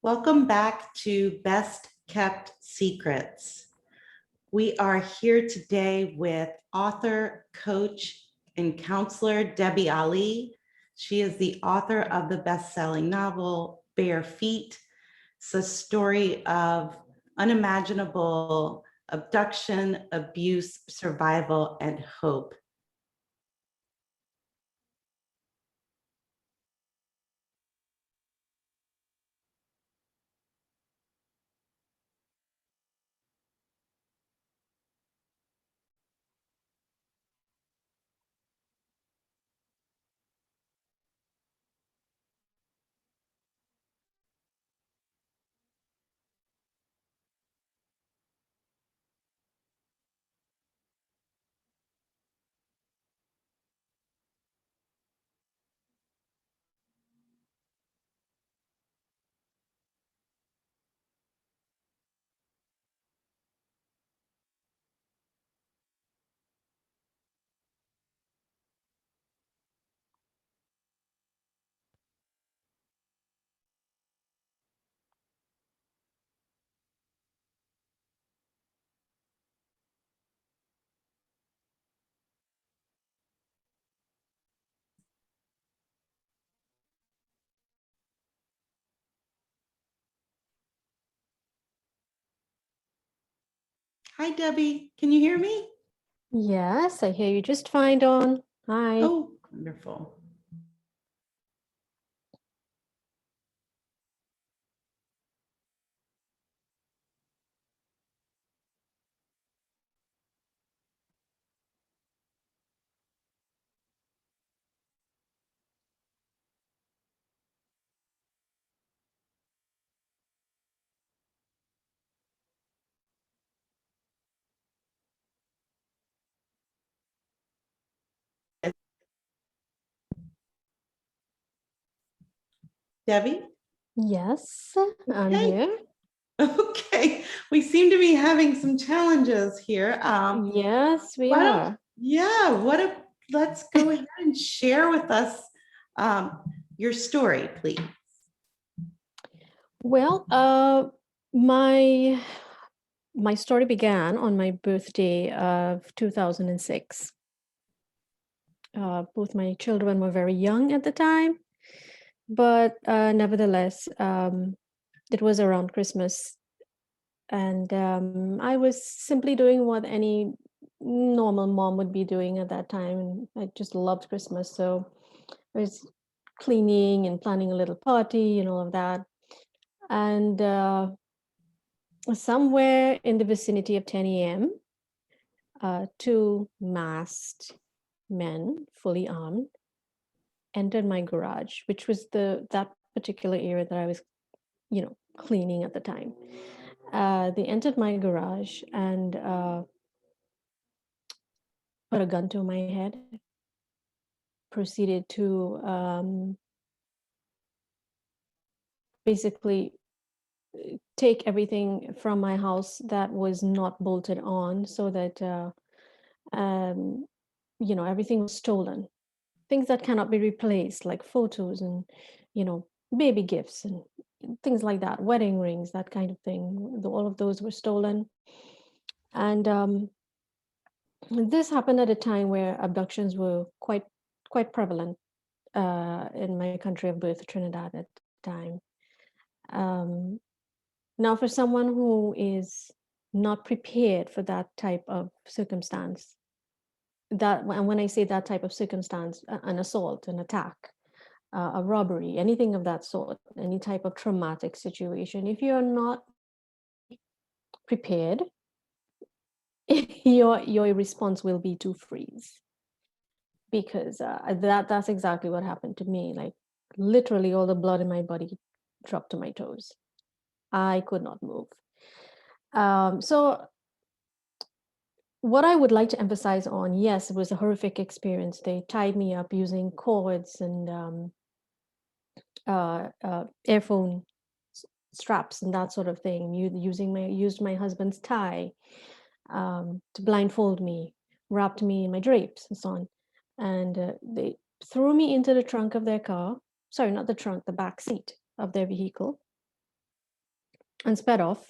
Welcome back to Best Kept Secrets. We are here today with author, coach, and counselor Debbie Ali. She is the author of the best-selling novel, Bare Feet. It's a story of unimaginable abduction, abuse, survival, and hope. Hi, Debbie. Can you hear me? Yes, I hear you just fine, Dawn. Hi. Oh, wonderful. Debbie? Yes, I'm Okay. here. Okay, we seem to be having some challenges here. Yes, we Why don't, are. yeah, let's go ahead and share with us your story, please. Well, my my story began on my birthday of 2006. Both my children were very young at the time, but nevertheless, it was around Christmas, and I was simply doing what any normal mom would be doing at that time. And I just loved Christmas, so I was cleaning and planning a little party and all of that. And somewhere in the vicinity of 10 a.m., two masked men, fully armed, entered my garage, which was that particular area that I was, cleaning at the time. They entered my garage and put a gun to my head, proceeded to basically take everything from my house that was not bolted on, so that um, everything was stolen. Things that cannot be replaced, like photos and you know baby gifts and things like that, wedding rings, that kind of thing. All of those were stolen. And this happened at a time where abductions were quite prevalent in my country of birth, Trinidad, at the time. Um, Now, for someone who is not prepared for that type of circumstance, and when I say that type of circumstance, an assault, an attack, a robbery, anything of that sort, any type of traumatic situation, if you're not prepared, your response will be to freeze, because that's exactly what happened to me. Like, literally, all the blood in my body dropped to my toes. I could not move. So what I would like to emphasize on, yes, it was a horrific experience. They tied me up using cords and earphone straps and that sort of thing. Used my husband's tie to blindfold me, wrapped me in my drapes and so on, and they threw me into the trunk of their car. Sorry, not the trunk, the back seat of their vehicle. and sped off.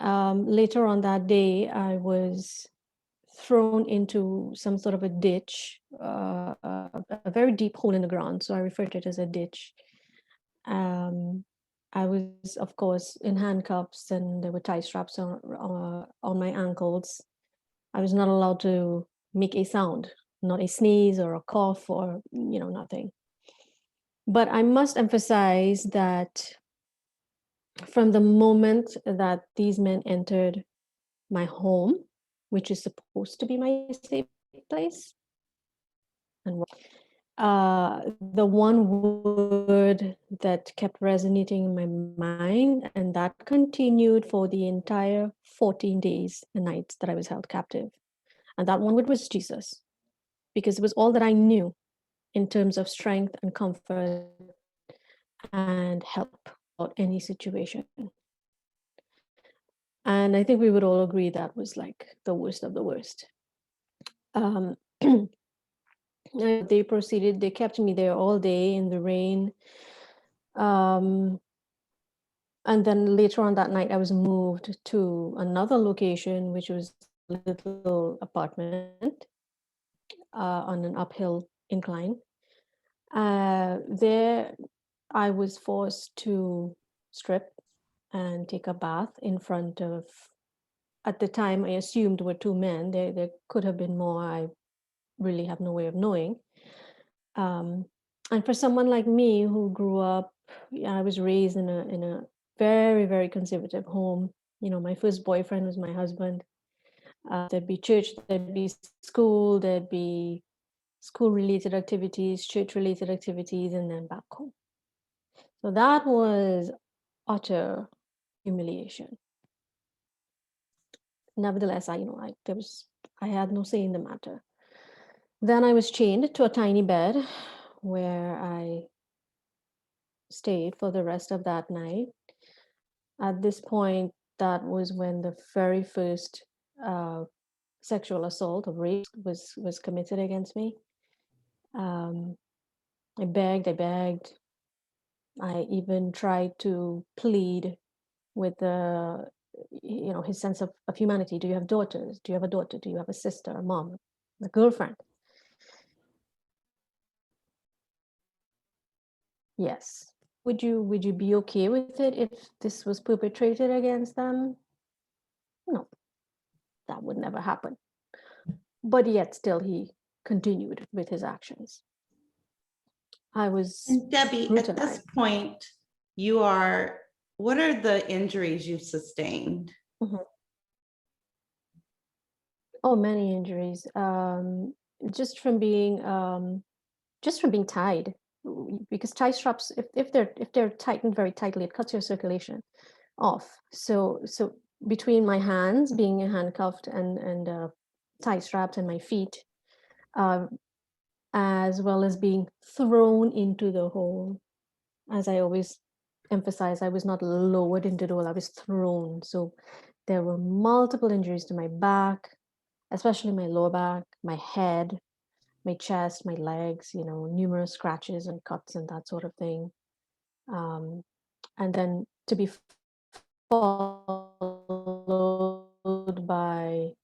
Later on that day, I was thrown into some sort of a ditch, a very deep hole in the ground. So I refer to it as a ditch. Um, I was, of course, in handcuffs, and there were tie straps on my ankles. I was not allowed to make a sound, not a sneeze or a cough or, nothing. But I must emphasize that from the moment that these men entered my home, which is supposed to be my safe place, and the one word that kept resonating in my mind, and that continued for the entire 14 days and nights that I was held captive. And that one word was Jesus, because it was all that I knew in terms of strength and comfort and help about any situation. And I think we would all agree that was like the worst of the worst. Um, they proceeded, they kept me there all day in the rain. And then later on that night, I was moved to another location, which was a little apartment on an uphill incline. There, I was forced to strip and take a bath in front of, at the time, I assumed were two men. There could have been more. I really have no way of knowing. And for someone like me who grew up, I was raised in a very, very conservative home. My first boyfriend was my husband. There'd be church, there'd be school, there'd be school-related activities, church-related activities, and then back home. So that was utter humiliation. Nevertheless, I had no say in the matter. Then I was chained to a tiny bed where I stayed for the rest of that night. At this point, that was when the very first sexual assault or rape was committed against me. I begged. I even tried to plead with his sense of humanity. Do you have daughters? Do you have a daughter? Do you have a sister, a mom, a girlfriend? Yes. Would you be okay with it if this was perpetrated against them? No, that would never happen. But yet still he continued with his actions. I was And Debbie, at this brutalized. point, what are the injuries you've sustained? Mhm. Oh, many injuries. Just from being tied, because tie straps, if they're tightened very tightly, it cuts your circulation off. So between my hands being handcuffed and tie strapped, and my feet, as well as being thrown into the hole. As I always emphasize, I was not lowered into the hole, I was thrown. So there were multiple injuries to my back, especially my lower back, my head, my chest, my legs, numerous scratches and cuts and that sort of thing. And then to be followed by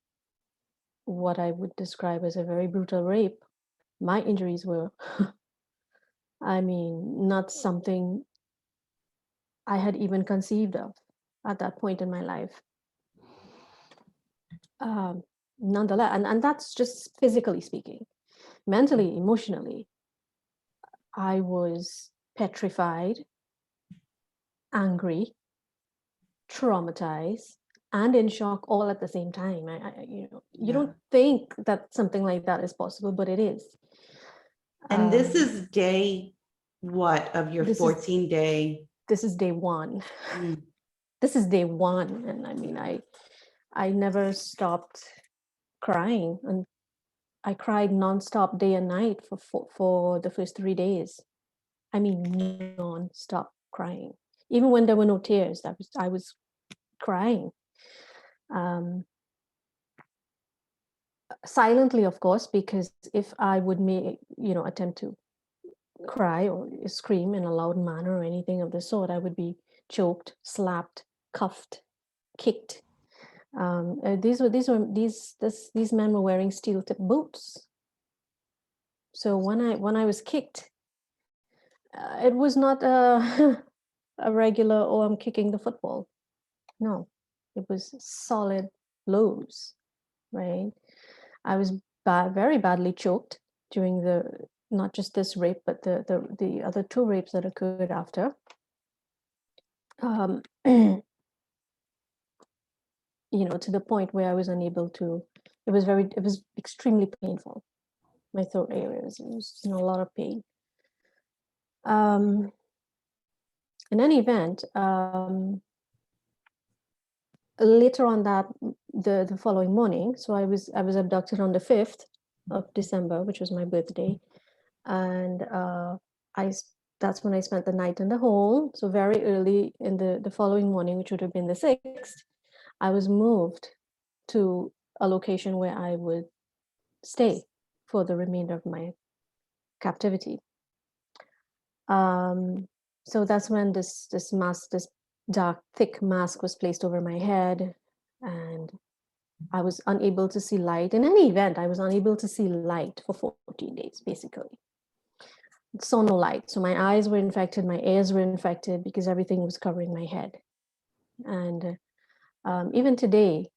what I would describe as a very brutal rape. My injuries were, not something I had even conceived of at that point in my life. Nonetheless, and that's just physically speaking. Mentally, emotionally, I was petrified, angry, traumatized, and in shock all at the same time. You don't think that something like that is possible, but it is. And this is day what of your This 14-day? This is day one. This is day one, and I never stopped crying, and I cried nonstop day and night for the first 3 days. Nonstop crying. Even when there were no tears, I was crying. Silently, of course, because if I would attempt to cry or scream in a loud manner or anything of the sort, I would be choked, slapped, cuffed, kicked. These men were wearing steel-tip boots. So when I was kicked, it was not a a regular, oh, I'm kicking the football. No, it was solid blows, right? I was very badly choked during not just this rape, but the other two rapes that occurred after. You know, to the point where I was unable to, it was extremely painful. My throat area was in a lot of pain. In any event, later on the following morning, so I was abducted on the 5th of December, which was my birthday, and that's when I spent the night in the hole. So very early in the following morning, which would have been the 6th, I was moved to a location where I would stay for the remainder of my captivity. So that's when this mask, this dark, thick mask was placed over my head, and I was unable to see light. In any event, I was unable to see light for 14 days, basically. Saw no light. So my eyes were infected, my ears were infected because everything was covering my head. And even today,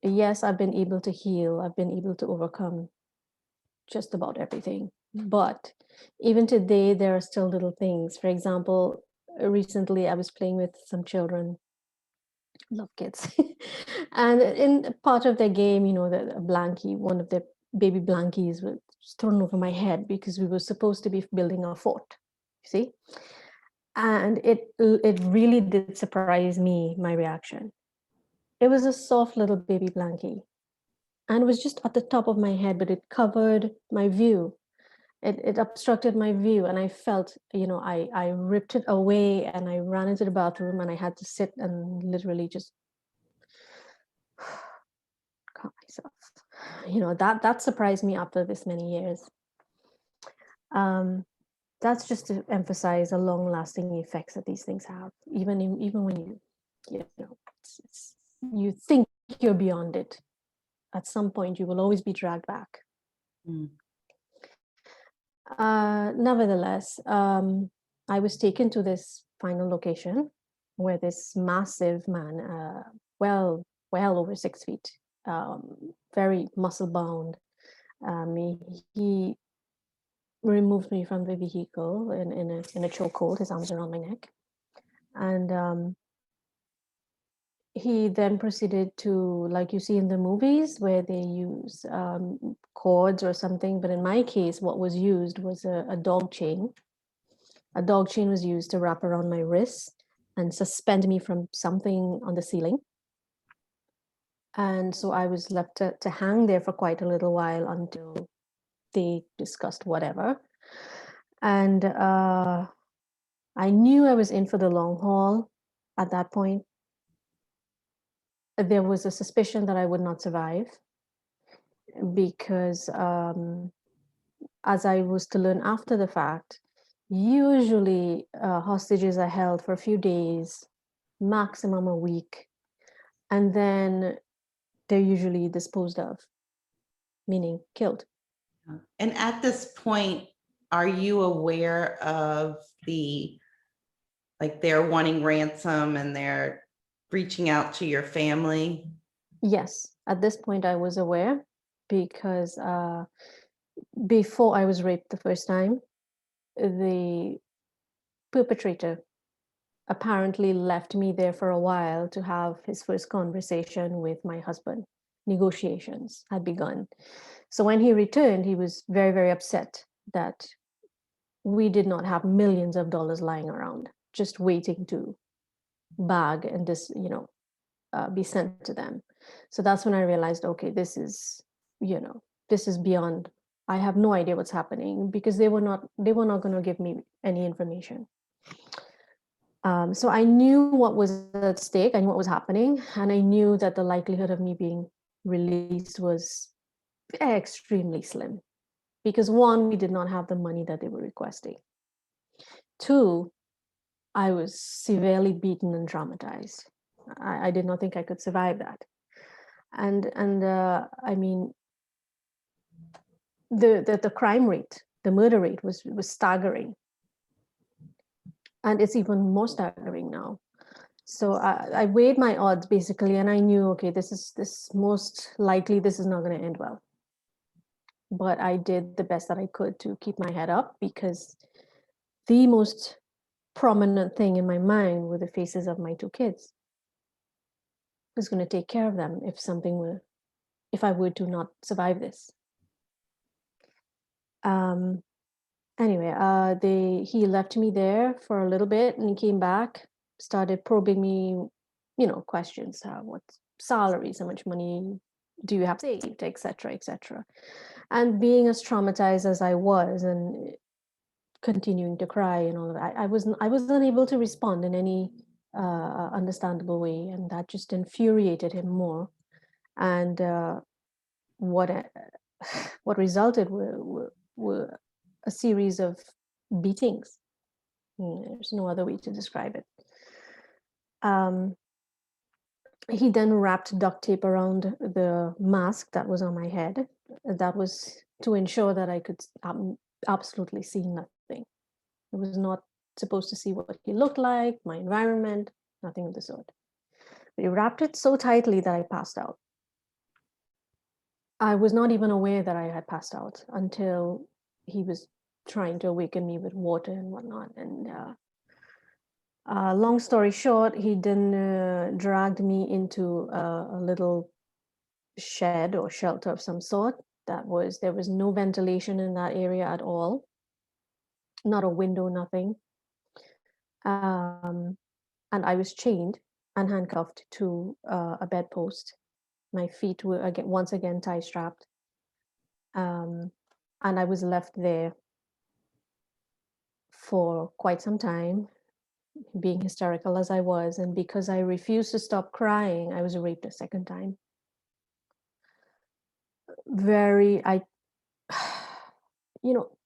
yes, I've been able to heal. I've been able to overcome just about everything. But even today, there are still little things. For example, recently I was playing with some children, love kids. And in part of their game, you know, the blankie, one of the baby blankies was thrown over my head because we were supposed to be building a fort, you see? And it really did surprise me, my reaction. It was a soft little baby blankie. And it was just at the top of my head, but it covered my view. It obstructed my view, and I felt, you know, I ripped it away, and I ran into the bathroom, and I had to sit and literally just calm myself. You know, that surprised me after this many years. That's just to emphasize the long-lasting effects that these things have, even when you know, you think you're beyond it. At some point, you will always be dragged back. Mm. Nevertheless, I was taken to this final location where this massive man, well over 6 feet, very muscle bound, he removed me from the vehicle in a chokehold, his arms around my neck, and he then proceeded to, like you see in the movies where they use cords or something, but in my case, what was used was a dog chain. A dog chain was used to wrap around my wrists and suspend me from something on the ceiling. And so I was left to hang there for quite a little while until they discussed whatever. And I knew I was in for the long haul at that point. There was a suspicion that I would not survive because, as I was to learn after the fact, usually hostages are held for a few days, maximum a week, and then they're usually disposed of, meaning killed. And at this point, are you aware of they're wanting ransom and they're reaching out to your family? Yes, at this point I was aware because before I was raped the first time, the perpetrator apparently left me there for a while to have his first conversation with my husband. Negotiations had begun. So when he returned, he was very, very upset that we did not have millions of dollars lying around, just waiting to bag and this, be sent to them. So that's when I realized, okay, this is beyond. I have no idea what's happening because they were not going to give me any information. So I knew what was at stake. I knew what was happening, and I knew that the likelihood of me being released was extremely slim because, one, we did not have the money that they were requesting. Two, I was severely beaten and traumatized. I did not think I could survive that. And I mean, the crime rate, the murder rate was staggering, and it's even more staggering now. So I weighed my odds basically, and I knew, okay, this most likely this is not going to end well. But I did the best that I could to keep my head up, because the most prominent thing in my mind were the faces of my two kids. Who's going to take care of them if I were to not survive this? Um, anyway, he left me there for a little bit, and he came back, started probing me, questions, what salaries, how much money do you have saved, etc., etc. And being as traumatized as I was, and continuing to cry and all of that, I was unable to respond in any understandable way, and that just infuriated him more. And what what resulted were a series of beatings. There's no other way to describe it. He then wrapped duct tape around the mask that was on my head. That was to ensure that I could absolutely see nothing. I was not supposed to see what he looked like, my environment, nothing of the sort. But he wrapped it so tightly that I passed out. I was not even aware that I had passed out until he was trying to awaken me with water and whatnot. And long story short, he then dragged me into a little shed or shelter of some sort. There was no ventilation in that area at all, not a window, nothing. And I was chained and handcuffed to a bedpost. My feet were once again tie strapped, and I was left there for quite some time, being hysterical as I was. And because I refused to stop crying, I was raped a second time.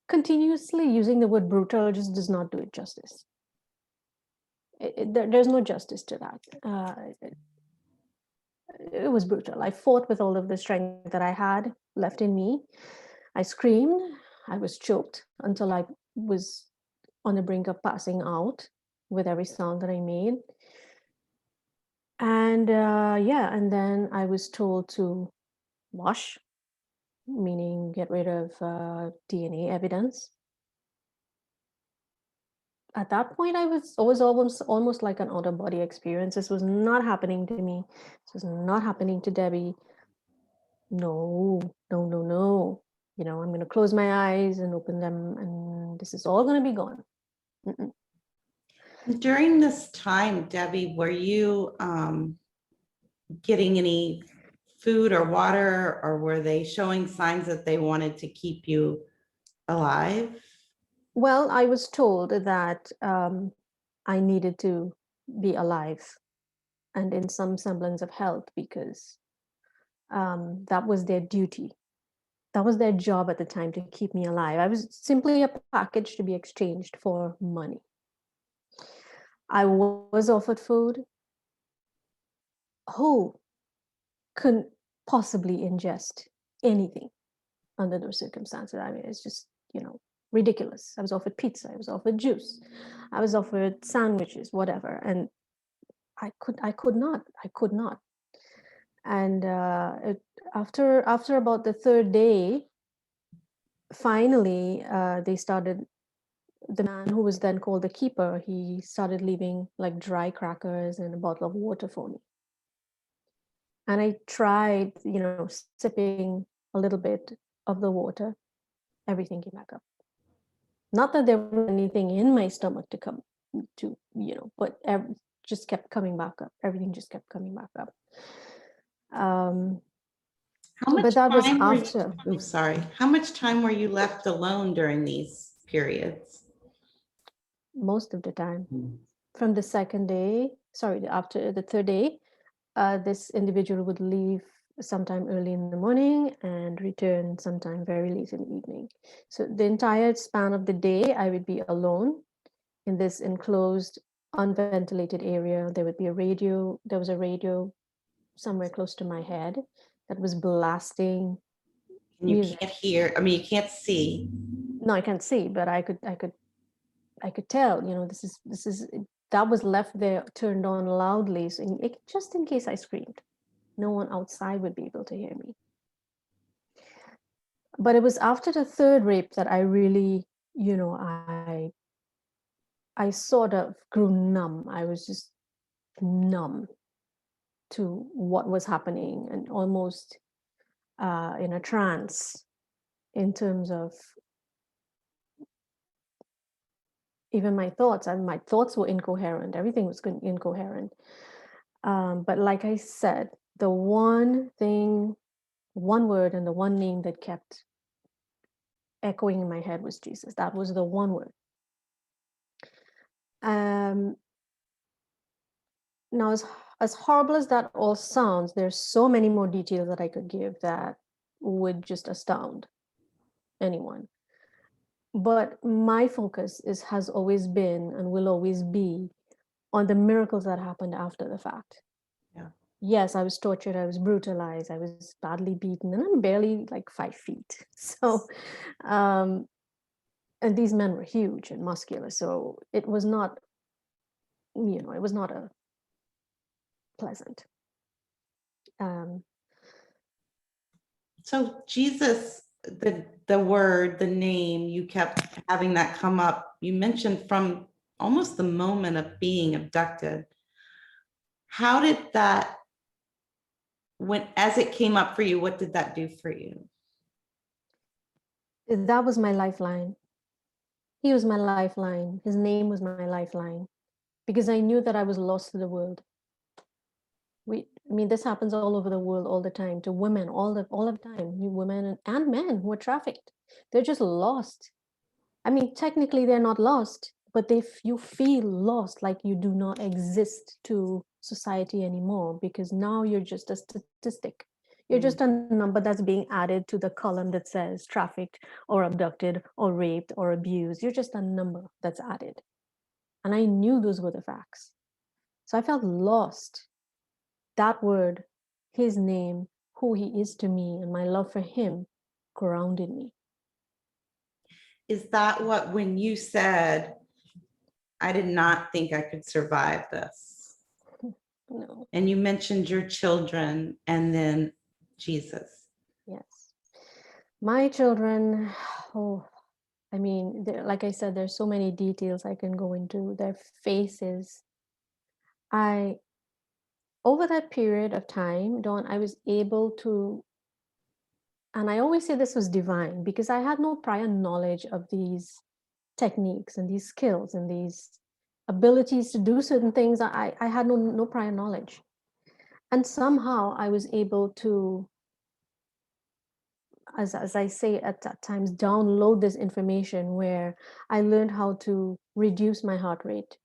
Continuously using the word brutal just does not do it justice. There's no justice to that. It was brutal. I fought with all of the strength that I had left in me. I screamed. I was choked until I was on the brink of passing out with every sound that I made. And and then I was told to wash, meaning get rid of DNA evidence. At that point, I was almost like an out of body experience. This was not happening to me. This was not happening to Debbie. No, no, no, no. I'm going to close my eyes and open them, and this is all going to be gone. Mm-mm. During this time, Debbie, were you getting any food or water, or were they showing signs that they wanted to keep you alive? Well, I was told that I needed to be alive and in some semblance of health, because that was their duty. That was their job at the time, to keep me alive. I was simply a package to be exchanged for money. I was offered food. Who couldn't possibly ingest anything under those circumstances? I mean, it's just, ridiculous. I was offered pizza. I was offered juice. I was offered sandwiches, whatever. And I could not. And after about the third day, finally, the man who was then called the keeper, he started leaving like dry crackers and a bottle of water for me. And I tried, sipping a little bit of the water. Everything came back up. Not that there was anything in my stomach to come to, but just kept coming back up. Everything just kept coming back up. How much But that was time after. How much time were you left alone during these periods? Most of the time. From the second day, after the third day, this individual would leave sometime early in the morning and return sometime very late in the evening. So the entire span of the day, I would be alone in this enclosed unventilated area. There would be a radio. There was a radio somewhere close to my head that was blasting And you music. can't hear, I mean, you can't see. No, I can't see, but I could tell, this is that was left there, turned on loudly, so just in case I screamed, no one outside would be able to hear me. But it was after the third rape that I really, I sort of grew numb. I was just numb to what was happening and almost in a trance in terms of even my thoughts. And my thoughts were incoherent. Everything was incoherent. But like I said, the one thing, one word and the one name that kept echoing in my head was Jesus. That was the one word. Now, as horrible as that all sounds, there's so many more details that I could give that would just astound anyone. But my focus has always been and will always be on the miracles that happened after the fact. Yeah. Yes, I was tortured, I was brutalized, I was badly beaten, and I'm barely like 5 feet. So, and these men were huge and muscular. So it was not, it was not a pleasant. So Jesus, the word, the name, you kept having that come up. You mentioned from almost the moment of being abducted. How did that, as it came up for you, what did that do for you? That was my lifeline. He was my lifeline. His name was my lifeline, because I knew that I was lost to the world. This happens all over the world all the time to women, all the time. Women and men who are trafficked, they're just lost. Technically they're not lost, but you feel lost, like you do not exist to society anymore, because now you're just a statistic. You're just a number that's being added to the column that says trafficked or abducted or raped or abused. You're just a number that's added. And I knew those were the facts. So I felt lost. That word, his name, who he is to me, and my love for him grounded me. Is that what, when you said, I did not think I could survive this? No. And you mentioned your children and then Jesus. Yes. My children, like I said, there's so many details I can go into. Their faces. Over that period of time, Dawn, I was able to, and I always say this was divine, because I had no prior knowledge of these techniques and these skills and these abilities to do certain things. I had no prior knowledge. And somehow I was able to, as I say at times, download this information, where I learned how to reduce my heart rate.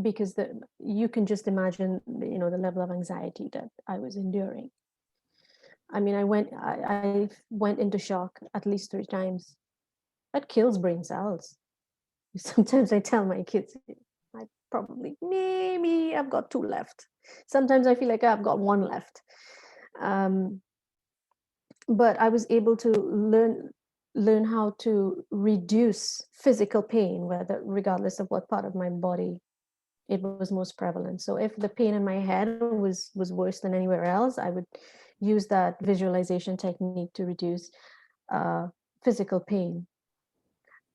Because you can just imagine, the level of anxiety that I was enduring. I went into shock at least 3 times. That kills brain cells. Sometimes I tell my kids, maybe I've got 2 left. Sometimes I feel like I've got 1 left. But I was able to learn how to reduce physical pain, regardless of what part of my body it was most prevalent. So if the pain in my head was worse than anywhere else, I would use that visualization technique to reduce physical pain.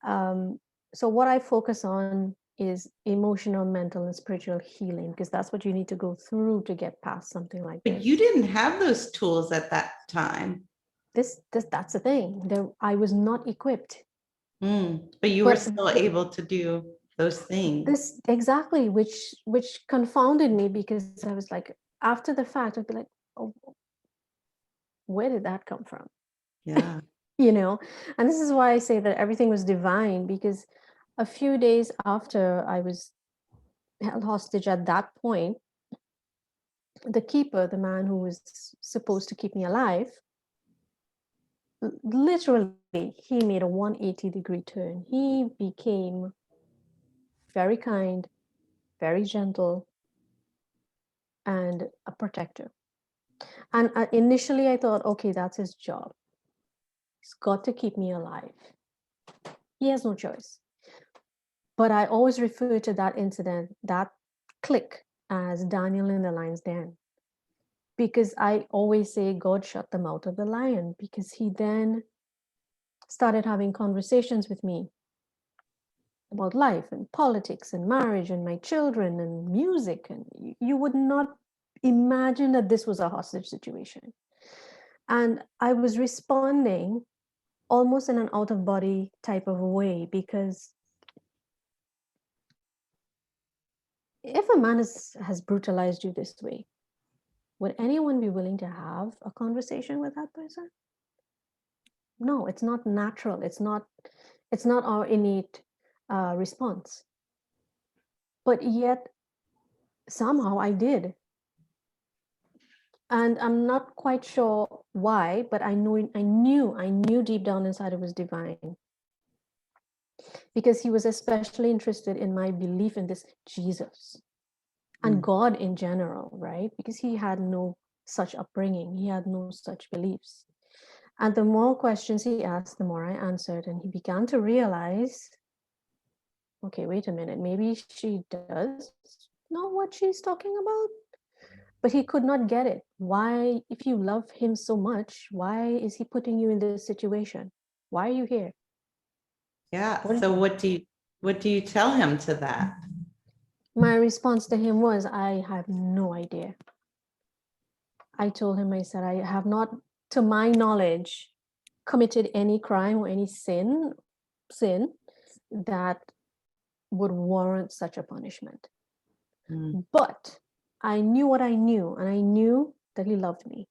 So what I focus on is emotional, mental, and spiritual healing, because that's what you need to go through to get past something like this. But you didn't have those tools at that time. That's the thing. I was not equipped. But you were still able to do those things. Exactly, which confounded me, because I was like, after the fact, I'd be like, oh, where did that come from? Yeah. And this is why I say that everything was divine, because a few days after I was held hostage at that point, the keeper, the man who was supposed to keep me alive, literally, he made a 180-degree turn. He became very kind, very gentle, and a protector. And initially I thought, okay, that's his job. He's got to keep me alive. He has no choice. But I always refer to that incident, that click, as Daniel in the lion's den. Because I always say God shut the mouth of the lion, because he then started having conversations with me about life and politics and marriage and my children and music. And you would not imagine that this was a hostage situation. And I was responding almost in an out of body type of way, because if a man has brutalized you this way, would anyone be willing to have a conversation with that person? No, it's not natural. It's not our innate response. But yet somehow I did. And I'm not quite sure why, but I knew deep down inside it was divine. Because he was especially interested in my belief in this Jesus and God in general, right? Because he had no such upbringing, he had no such beliefs. And the more questions he asked, the more I answered. And he began to realize, okay, wait a minute, maybe she does know what she's talking about. But he could not get it. Why, if you love him so much, why is he putting you in this situation? Why are you here? Yeah. So what do you tell him to that? My response to him was, I have no idea. I told him, I said, I have not, to my knowledge, committed any crime or any sin that would warrant such a punishment. But I knew what I knew, and I knew that he loved me.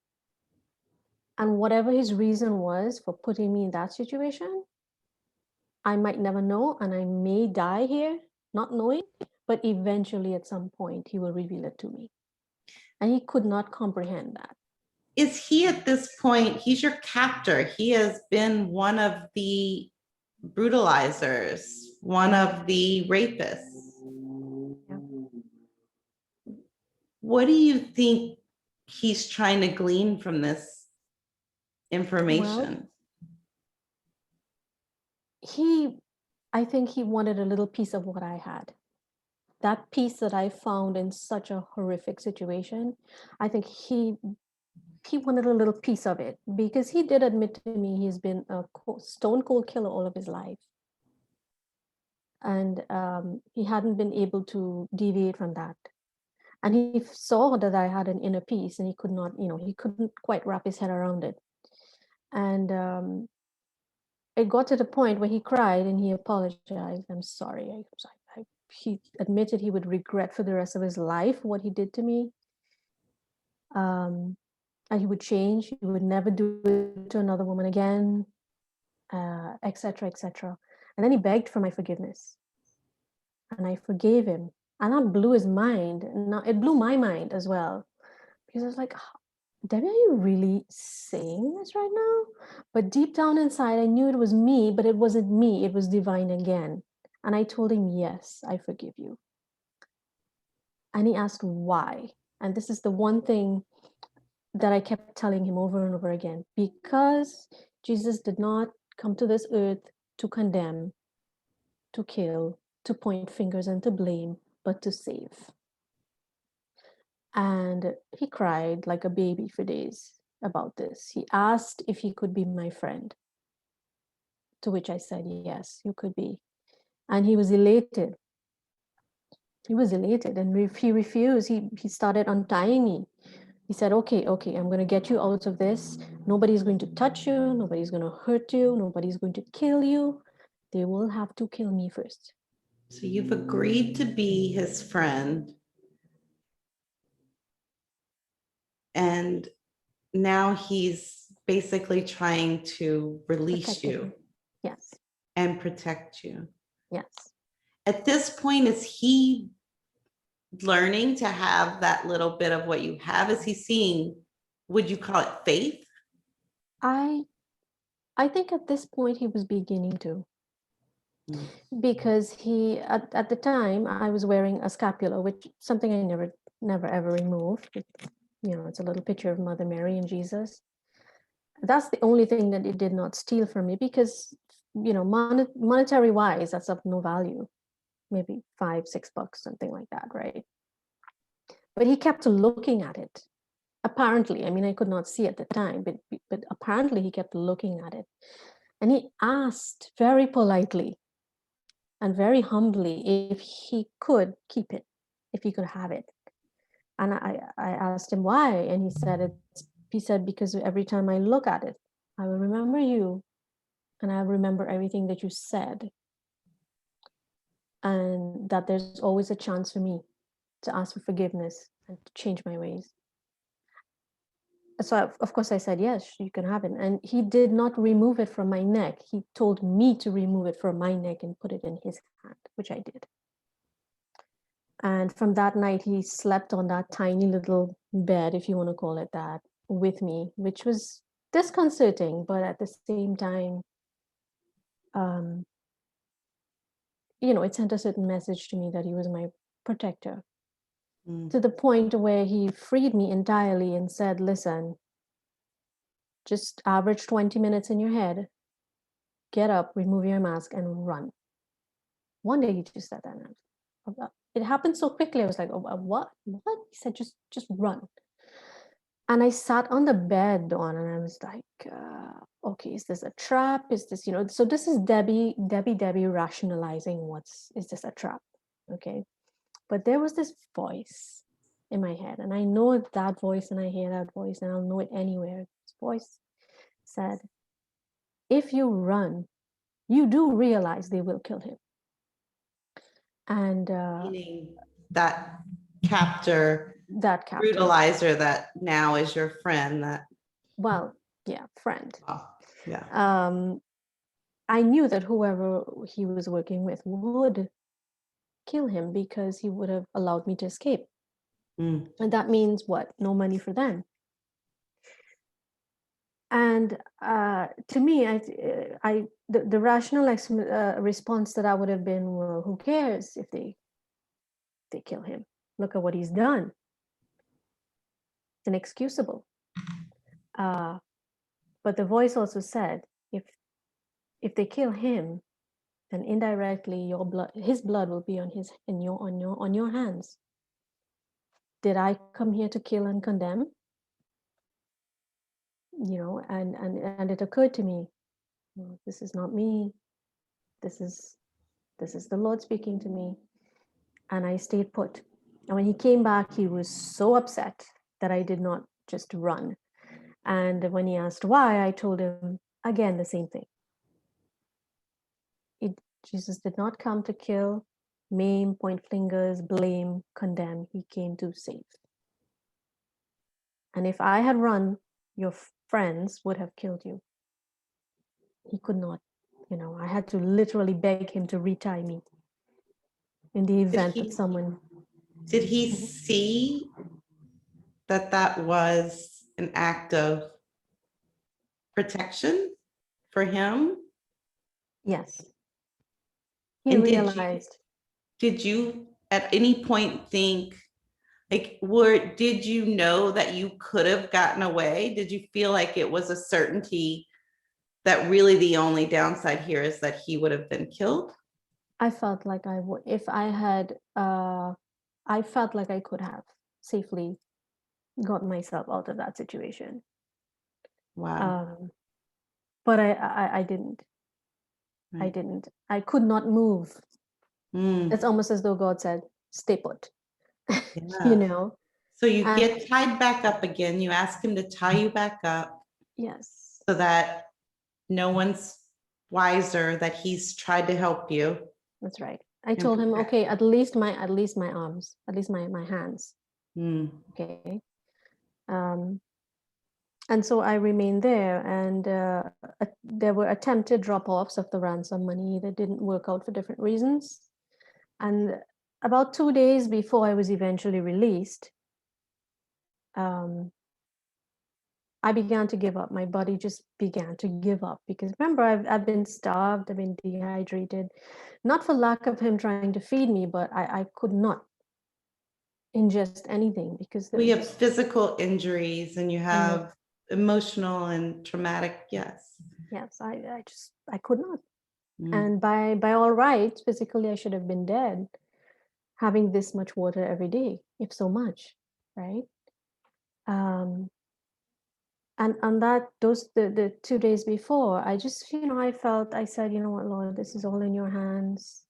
And whatever his reason was for putting me in that situation, I might never know, and I may die here not knowing, but eventually at some point he will reveal it to me. And he could not comprehend that. Is he at this point, he's your captor. He has been one of the brutalizers, one of the rapists. Yeah. What do you think he's trying to glean from this information? Well, I think he wanted a little piece of what I had. That piece that I found in such a horrific situation, I think he wanted a little piece of it, because he did admit to me he's been a stone cold killer all of his life. And he hadn't been able to deviate from that. And he saw that I had an inner peace, and he could not, he couldn't quite wrap his head around it. And it got to the point where he cried and he apologized. I'm sorry. He admitted he would regret for the rest of his life what he did to me. And he would change. He would never do it to another woman again, etc., etc. And then he begged for my forgiveness. And I forgave him. And that blew his mind. Now it blew my mind as well. Because I was like, Debbie, are you really saying this right now? But deep down inside, I knew it was me, but it wasn't me. It was divine again. And I told him, yes, I forgive you. And he asked why. And this is the one thing that I kept telling him over and over again. Because Jesus did not come to this earth to condemn, to kill, to point fingers and to blame, but to save. And he cried like a baby for days about this. He asked if he could be my friend, to which I said, yes, you could be. And he was elated. He was elated. And if he refused, he started untying me. He said, okay, I'm going to get you out of this. Nobody's going to touch you. Nobody's going to hurt you. Nobody's going to kill you. They will have to kill me first. So you've agreed to be his friend. And now he's basically trying to release you. Yes. And protect you. Yes. At this point, is he learning to have that little bit of what you have? Is he seeing, would you call it faith? I think at this point he was beginning to. Mm. because he at the time I was wearing a scapular, which something I never ever removed. It's a little picture of Mother Mary and Jesus. That's the only thing that it did not steal from me, because monetary wise, that's of no value, maybe $5-6, something like that, right? But he kept looking at it. Apparently, I mean, I could not see at the time, but apparently he kept looking at it, and he asked very politely and very humbly if he could keep it, if he could have it. And I asked him why, and he said, because every time I look at it, I will remember you, and I remember everything that you said, and that there's always a chance for me to ask for forgiveness and to change my ways. So of course I said, yes, you can have it. And he did not remove it from my neck. He told me to remove it from my neck and put it in his hand, which I did. And from that night, he slept on that tiny little bed, if you want to call it that, with me, which was disconcerting, but at the same time, it sent a certain message to me that he was my protector, to the point where he freed me entirely and said, listen, just average 20 minutes in your head, get up, remove your mask, and run. One day he just said that, and it happened so quickly. I was like, oh, what? He said, just run. And I sat on the bed, Dawn, and I was like, okay, is this a trap? Is this, so this is Debbie rationalizing is this a trap? Okay. But there was this voice in my head, and I know that voice, and I hear that voice, and I'll know it anywhere. This voice said, if you run, you do realize they will kill him. And Meaning that captor, that captor, brutalizer that now is your friend, friend. Oh, yeah. I knew that whoever he was working with would kill him, because he would have allowed me to escape. And that means what? No money for them. And to me, the rational response to that would have been, well, who cares if they kill him? Look at what he's done. It's inexcusable. But the voice also said, if they kill him, then indirectly his blood will be on your hands. Did I come here to kill and condemn? And it occurred to me, well, this is not me. This is the Lord speaking to me. And I stayed put. And when he came back, he was so upset that I did not just run. And when he asked why, I told him again the same thing. Jesus did not come to kill, maim, point fingers, blame, condemn. He came to save. And if I had run, your friends would have killed you. He could not. I had to literally beg him to retie me in the event that someone... Did he see that was an act of protection for him? Yes. He And realized. Did you at any point think, like, did you know that you could have gotten away? Did you feel like it was a certainty that really the only downside here is that he would have been killed? I felt like I would, if I had, I felt like I could have safely gotten myself out of that situation. Wow. But I didn't. Right. I didn't. I could not move. It's almost as though God said, stay put. Yeah. So you get tied back up again. You ask him to tie you back up. Yes. So that no one's wiser that he's tried to help you. That's right. I told him, okay, at least my arms, at least my hands. Okay. And so I remained there, and there were attempted drop-offs of the ransom money that didn't work out for different reasons. And about 2 days before I was eventually released, I began to give up. My body just began to give up because remember, I've been starved, I've been dehydrated, not for lack of him trying to feed me, but I could not ingest anything because there We was have just, physical injuries and you and have emotional and traumatic. Yes. yes, I could not. Mm. And by all rights, physically, I should have been dead, having this much water every day, if so much, right? Um, and that those the 2 days before, I just, I said, you know what, Lord, this is all in your hands.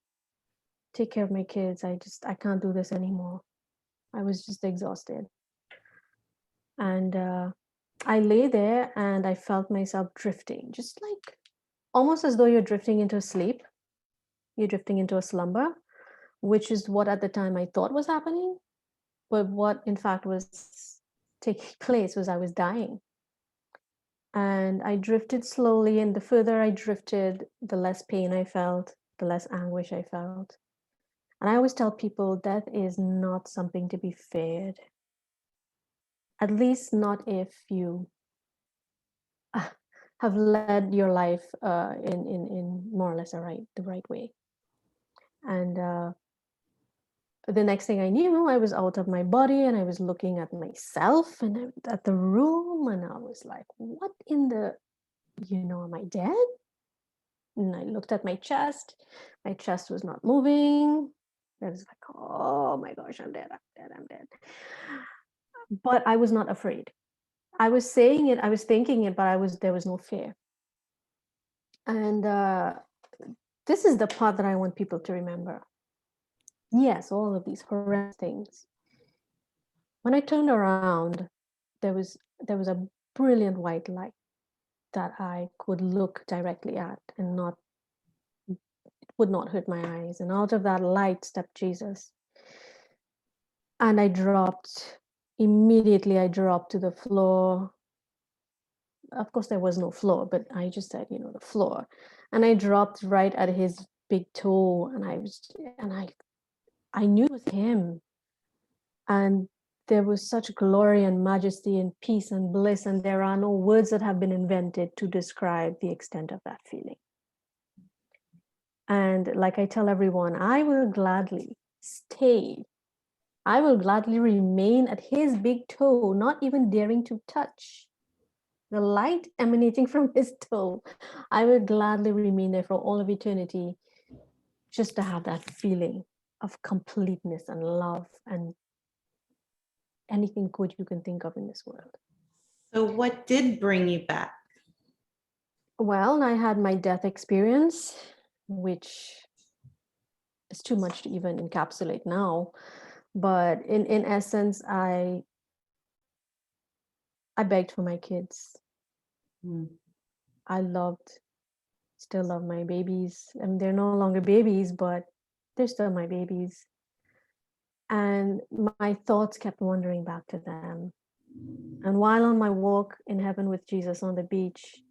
Take care of my kids. I can't do this anymore. I was just exhausted. And I lay there and I felt myself drifting, just like almost as though you're drifting into sleep. You're drifting into a slumber, which is what at the time I thought was happening. But what in fact was taking place was I was dying. And I drifted slowly. And the further I drifted, the less pain I felt, the less anguish I felt. And I always tell people death is not something to be feared, at least not if you have led your life in more or less the right way. And the next thing I knew, I was out of my body and I was looking at myself and at the room, and I was like, what in the, am I dead? And I looked at my chest. My chest was not moving. I was like, oh my gosh, I'm dead, I'm dead, I'm dead. But I was not afraid. I was saying it, I was thinking it, but there was no fear. And this is the part that I want people to remember. Yes, all of these horrendous things. When I turned around, there was a brilliant white light that I could look directly at and not would not hurt my eyes. And out of that light stepped Jesus. And immediately I dropped to the floor. Of course, there was no floor, but I just said, the floor. And I dropped right at his big toe, and I knew it was him. And there was such glory and majesty and peace and bliss, and there are no words that have been invented to describe the extent of that feeling. And like I tell everyone, I will gladly remain at his big toe, not even daring to touch the light emanating from his toe. I would gladly remain there for all of eternity, just to have that feeling of completeness and love and anything good you can think of in this world. So what did bring you back? Well, I had my death experience, which is too much to even encapsulate now. But in essence, I begged for my kids. I still love my babies. I mean, they're no longer babies, but they're still my babies. And my thoughts kept wandering back to them. And while on my walk in heaven with Jesus on the beach,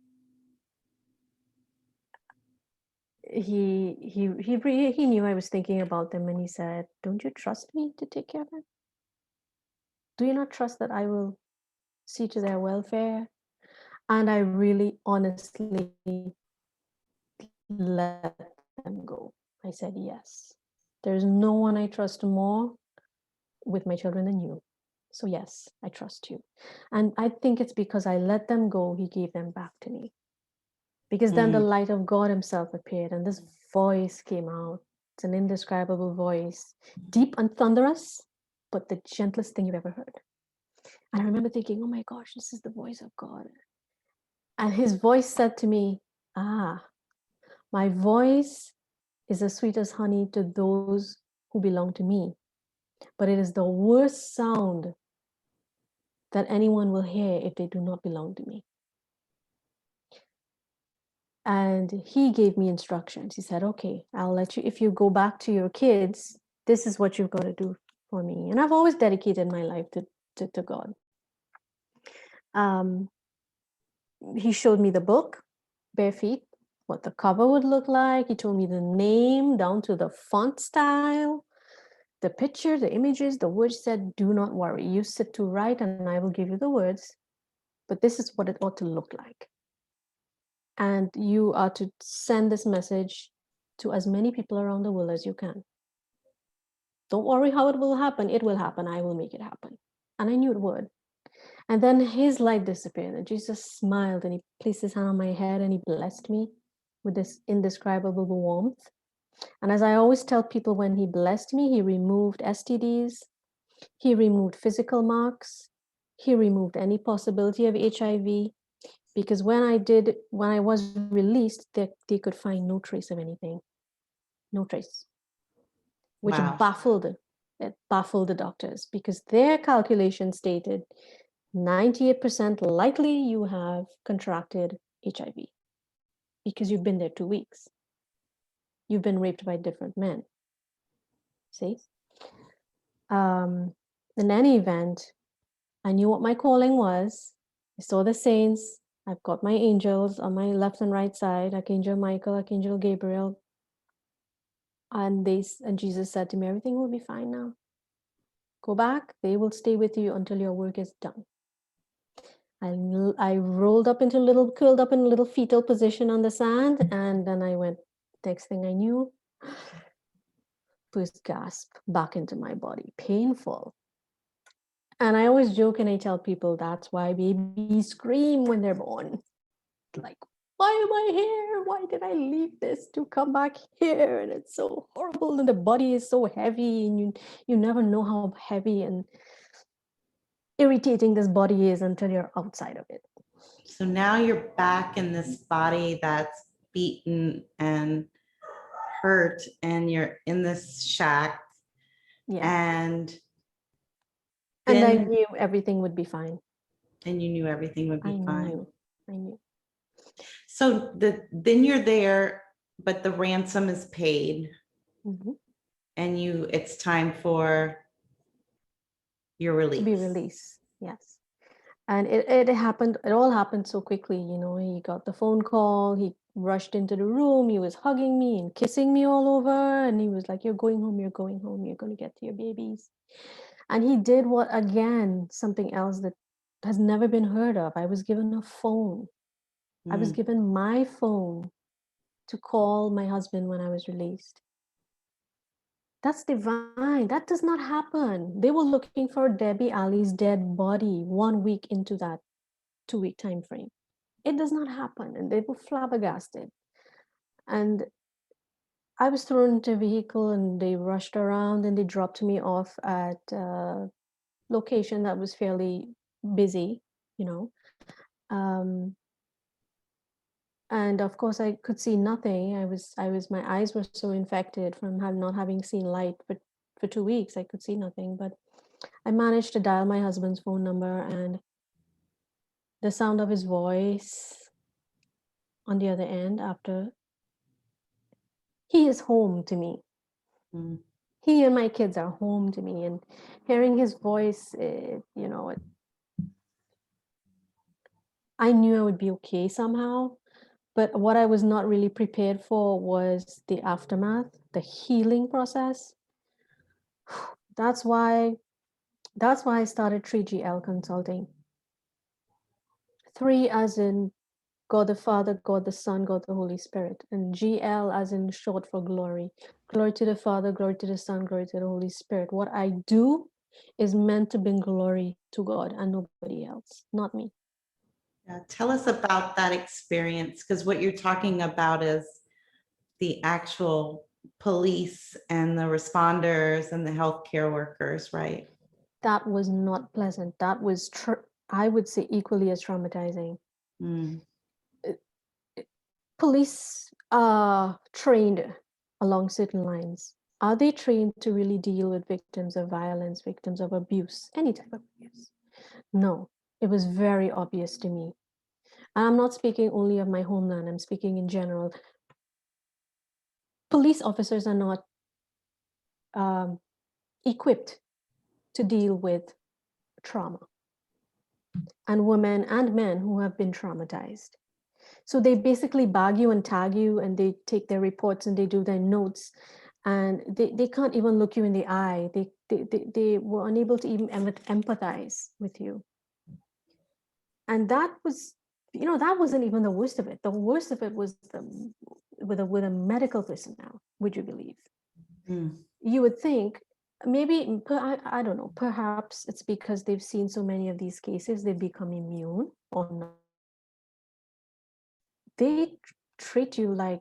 he knew I was thinking about them, and he said, "Don't you trust me to take care of them? Do you not trust that I will see to their welfare?" And I really honestly let them go. I said, yes, there's no one I trust more with my children than you. So yes, I trust you. And I think it's because I let them go, he gave them back to me. Because then the light of God himself appeared, and this voice came out. It's an indescribable voice, deep and thunderous, but the gentlest thing you've ever heard. And I remember thinking, oh my gosh, this is the voice of God. And his voice said to me, my voice is as sweet as honey to those who belong to me, but it is the worst sound that anyone will hear if they do not belong to me. And he gave me instructions. He said, okay, I'll let you, if you go back to your kids, this is what you've got to do for me. And I've always dedicated my life to God. He showed me the book, Bare Feet, what the cover would look like. He told me the name down to the font style, the picture, the images, the words. Said, do not worry. You sit to write and I will give you the words. but this is what it ought to look like. And you are to send this message to as many people around the world as you can. Don't worry how it will happen. It will happen. I will make it happen. And I knew it would. And then his light disappeared, and Jesus smiled, and he placed his hand on my head, and he blessed me with this indescribable warmth. And as I always tell people, when he blessed me, he removed STDs, he removed physical marks, he removed any possibility of HIV, because when I was released, they could find no trace of anything, no trace, which Wow. baffled the doctors, because their calculation stated 98% likely you have contracted HIV because you've been there 2 weeks. You've been raped by different men. See? In any event, I knew what my calling was. I saw the saints. I've got my angels on my left and right side, Archangel Michael, Archangel Gabriel. And Jesus said to me, everything will be fine now. Go back. They will stay with you until your work is done. I curled up in a little fetal position on the sand, and then I went, next thing I knew, first gasp back into my body, painful. And I always joke and I tell people that's why babies scream when they're born. Like, why am I here? Why did I leave this to come back here? And it's so horrible, and the body is so heavy, and you never know how heavy and irritating this body is until you're outside of it. So now you're back in this body that's beaten and hurt, and you're in this shack. Yeah. And And I then knew everything would be fine. and you knew everything would be fine. I knew. So then you're there, but the ransom is paid, Mm-hmm. and it's time for your release. To be released, yes. And it happened, it all happened so quickly. He got the phone call, he rushed into the room, he was hugging me and kissing me all over, and he was like, you're going home, you're going to get to your babies. And he did something else that has never been heard of. I was given a phone. I was given my phone to call my husband when I was released. That's divine. That does not happen. They were looking for Debbie Ali's dead body 1 week into that 2-week time frame. It does not happen, and they were flabbergasted. And I was thrown into a vehicle, and they rushed around, and they dropped me off at a location that was fairly busy, um, and of course I could see nothing. My eyes were so infected from not having seen light for 2 weeks. I could see nothing, but I managed to dial my husband's phone number, and the sound of his voice on the other end, after he is home to me. He and my kids are home to me, and hearing his voice, I knew I would be okay somehow. But what I was not really prepared for was the aftermath, the healing process. That's why I started 3GL Consulting. 3 as in God the Father, God the Son, God the Holy Spirit, and GL as in short for glory. Glory to the Father, glory to the Son, glory to the Holy Spirit. What I do is meant to bring glory to God and nobody else, not me. Yeah, tell us about that experience, because what you're talking about is the actual police and the responders and the healthcare workers, right? That was not pleasant. That was, I would say, equally as traumatizing. Police are trained along certain lines. Are they trained to really deal with victims of violence, victims of abuse, any type of abuse? No, it was very obvious to me. And I'm not speaking only of my homeland, I'm speaking in general. Police officers are not equipped to deal with trauma, and women and men who have been traumatized. So they basically bag you and tag you, and they take their reports and they do their notes, and they can't even look you in the eye. They were unable to even empathize with you. And that was, that wasn't even the worst of it. The worst of it was with a medical personnel, would you believe? Mm. You would think maybe, I don't know, perhaps it's because they've seen so many of these cases, they've become immune or not. They treat you like,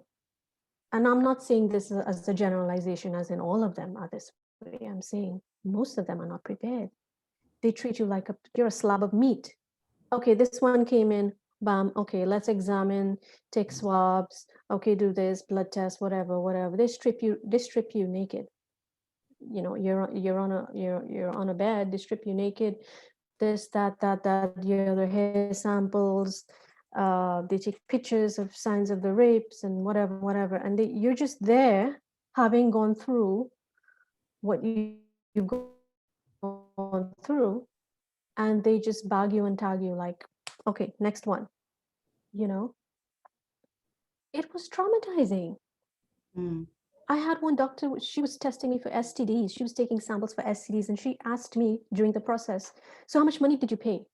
and I'm not saying this as a generalization, as in all of them are this way. I'm saying most of them are not prepared. They treat you like you're a slab of meat. Okay, this one came in, bam, okay, let's examine, take swabs, okay, do this, blood test, whatever. They strip you naked. You're on a bed, they strip you naked, this, that, the other hair samples, they take pictures of signs of the rapes and whatever, and you're just there having gone through what you've gone through, and they just bag you and tag you like, okay, next one. It was traumatizing. Mm. I had one doctor, she was testing me for STDs. She was taking samples for STDs, and she asked me during the process, so how much money did you pay?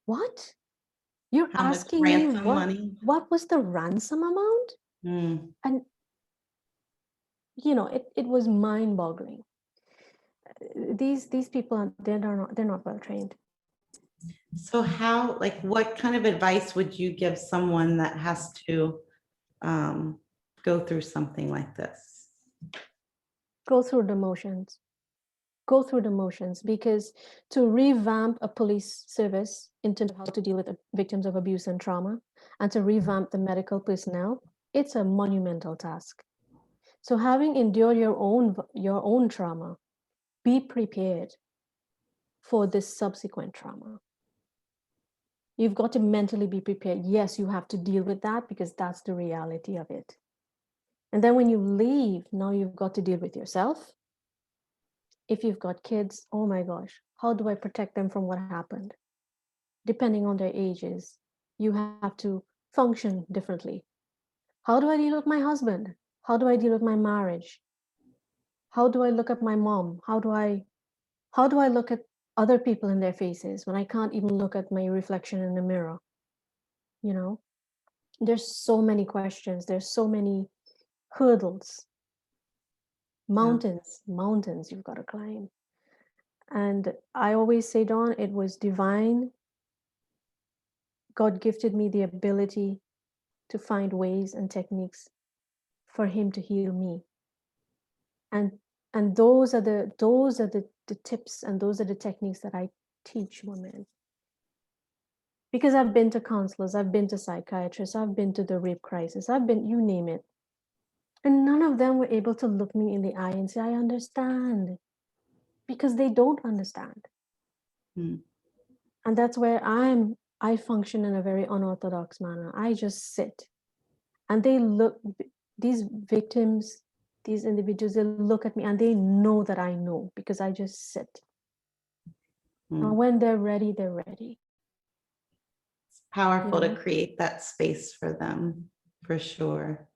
What? You're How much asking me ransom what money? what was the ransom amount? Mm. And it was mind-boggling. These people they're not well trained. So how, like, what kind of advice would you give someone that has to um, go through something like this? Go through the motions. Go through the motions, because to revamp a police service in terms of how to deal with victims of abuse and trauma, and to revamp the medical personnel, it's a monumental task. So having endured your own trauma, be prepared for this subsequent trauma. You've got to mentally be prepared. Yes, you have to deal with that because that's the reality of it. And then when you leave, now you've got to deal with yourself. If you've got kids, oh my gosh, how do I protect them from what happened? Depending on their ages, you have to function differently. How do I deal with my husband? How do I deal with my marriage? How do I look at my mom? How do I look at other people in their faces when I can't even look at my reflection in the mirror? You know, there's so many questions, there's so many hurdles, Yeah. mountains you've got to climb. And I always say, Dawn, it was divine. God gifted me the ability to find ways and techniques for him to heal me. And those are the tips, and those are the techniques that I teach women. Because I've been to counselors, I've been to psychiatrists, I've been to the rape crisis, I've been, you name it. And none of them were able to look me in the eye and say, I understand. Because they don't understand. Mm. And that's where I function in a very unorthodox manner. I just sit. And these victims, these individuals, they look at me and they know that I know because I just sit. Mm. And when they're ready, they're ready. It's powerful to know? create that space for them, for sure.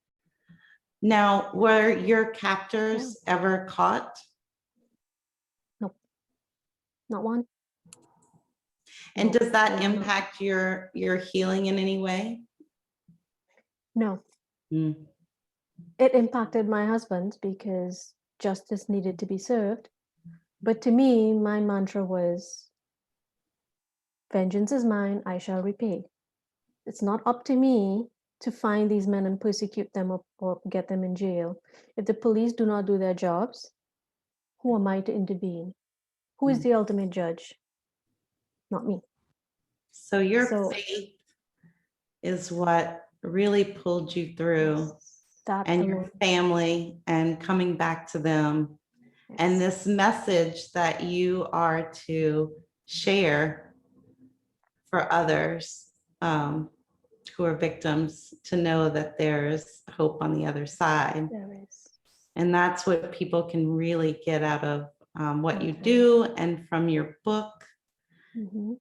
Now, were your Yeah. captors ever caught? Nope. Not one. And Nope. does that Not. impact your healing in any way? No. Mm. It impacted my husband because justice needed to be served. But to me, my mantra was, vengeance is mine, I shall repay. It's not up to me to find these men and persecute them or get them in jail. If the police do not do their jobs, who am I to intervene? Who is the ultimate judge? Not me. So your So faith is what really pulled you through, that and your alone. family, and coming back to them, and this message that you are to share for others who are victims, to know that there's hope on the other side. There is. And that's what people can really get out of what you Okay. do and from your book. Mm-hmm.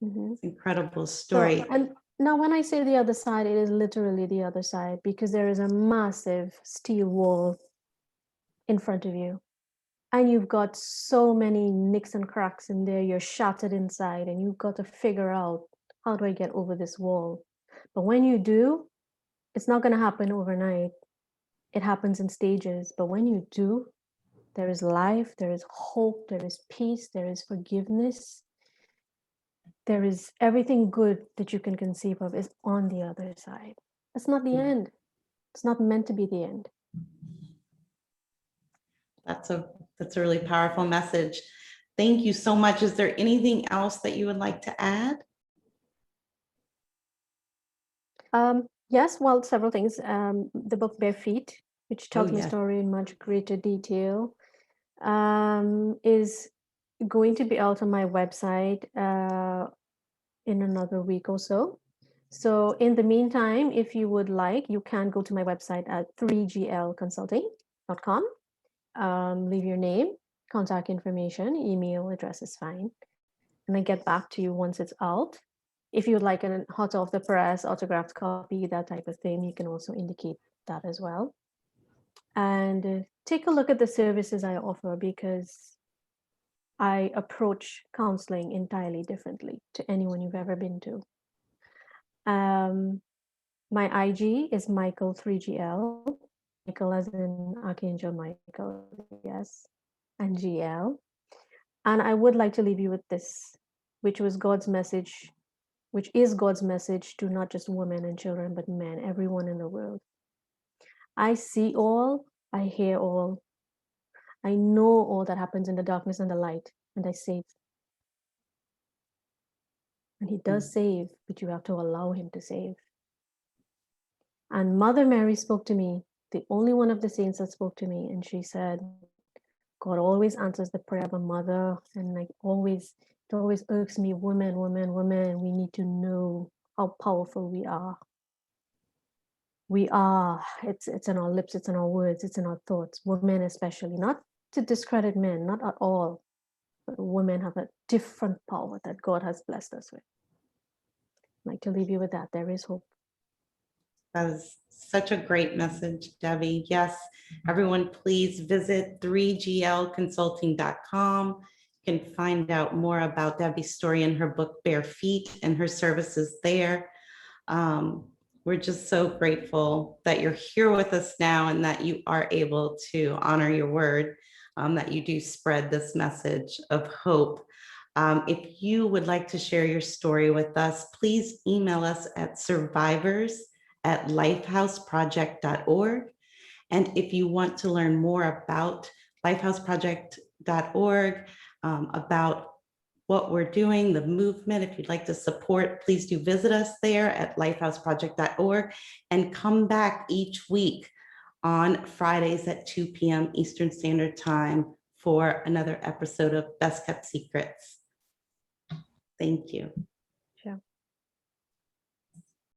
Mm-hmm. It's an incredible story. So, and now when I say the other side, it is literally the other side, because there is a massive steel wall in front of you. and you've got so many nicks and cracks in there, you're shattered inside, and you've got to figure out, how do I get over this wall? But when you do, it's not going to happen overnight. It happens in stages. But when you do, there is life, there is hope, there is peace, there is forgiveness. There is everything good that you can conceive of is on the other side. It's not the end. It's not meant to be the end. That's a really powerful message. Thank you so much. Is there anything else that you would like to add? Yes, well, several things. The book Bare Feet, which tells my yes. story in much greater detail, is going to be out on my website in another week or so. So in the meantime, if you would like, you can go to my website at 3glconsulting.com. Leave your name, contact information, email address is fine. And I get back to you once it's out. If you would like a hot off the press, autographed copy, that type of thing, you can also indicate that as well. And take a look at the services I offer, because I approach counseling entirely differently to anyone you've ever been to. My IG is Michael3GL, Michael as in Archangel Michael, yes, and GL. And I would like to leave you with this, which was God's message, which is God's message to not just women and children, but men, everyone in the world. I see all, I hear all, I know all that happens in the darkness and the light, and I save. And he does save, but you have to allow him to save. And Mother Mary spoke to me, the only one of the saints that spoke to me, and she said, God always answers the prayer of a mother, and like always, it always irks me, women, we need to know how powerful we are. We are, it's in our lips, it's in our words, it's in our thoughts, women especially, not to discredit men, not at all, but women have a different power that God has blessed us with. I'd like to leave you with that. There is hope. That is such a great message, Debbie. Yes, everyone, please visit 3glconsulting.com. You can find out more about Debbie's story in her book, Bare Feet, and her services there. We're just so grateful that you're here with us now and that you are able to honor your word, that you do spread this message of hope. If you would like to share your story with us, please email us at survivors@lifehouseproject.org. And if you want to learn more about lifehouseproject.org, about what we're doing, the movement, if you'd like to support, please do visit us there at lifehouseproject.org and come back each week on Fridays at 2 p.m. Eastern Standard Time for another episode of Best Kept Secrets. Thank you.